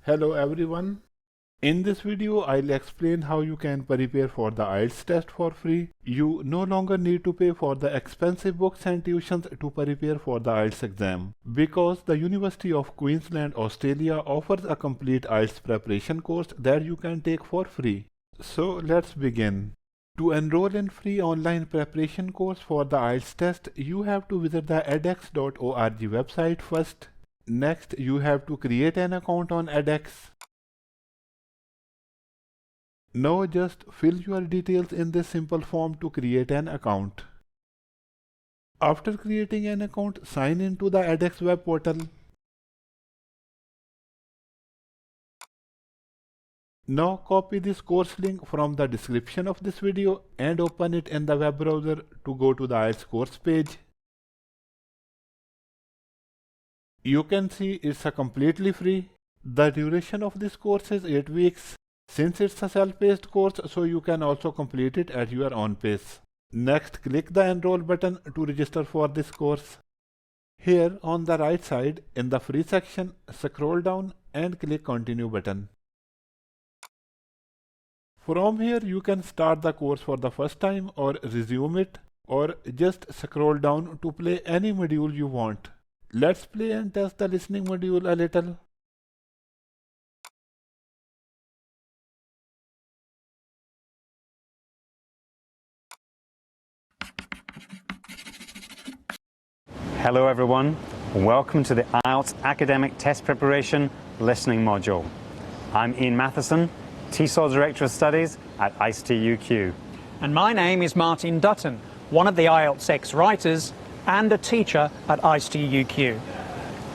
Hello everyone. In this video, I'll explain how you can prepare for the IELTS test for free. You no longer need to pay for the expensive books and tuitions to prepare for the IELTS exam because the University of Queensland, Australia offers a complete IELTS preparation course that you can take for free. So let's begin. To enroll in free online preparation course for the IELTS test, you have to visit the edx.org website first. Next, you have to create an account on edX. Now just fill your details in this simple form to create an account. After creating an account, sign in to the edX web portal. Now copy this course link from the description of this video and open it in the web browser to go to the IELTS course page. You can see it's a completely free. The duration of this course is 8 weeks. Since it's a self-paced course, so you can also complete it at your own pace. Next, click the Enroll button to register for this course. Here on the right side, in the free section, scroll down and click Continue button. From here, you can start the course for the first time or resume it, or just scroll down to play any module you want. Let's play and test the listening module a little. Hello everyone, welcome to the IELTS Academic Test Preparation Listening Module. I'm Ian Matheson, TESOL Director of Studies at ICT UQ. And my name is Martin Dutton, one of the IELTS X writers and a teacher at ICT UQ.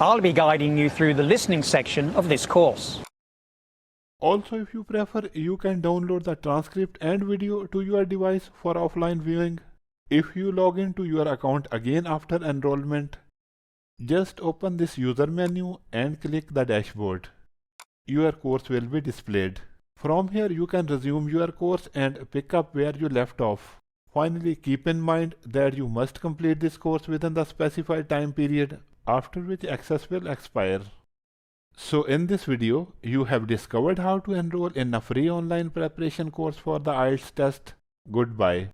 I'll be guiding you through the listening section of this course. Also, if you prefer, you can download the transcript and video to your device for offline viewing. If you log into your account again after enrollment, just open this user menu and click the dashboard. Your course will be displayed. From here, you can resume your course and pick up where you left off. Finally, keep in mind that you must complete this course within the specified time period, after which access will expire. So in this video, you have discovered how to enroll in a free online preparation course for the IELTS test. Goodbye.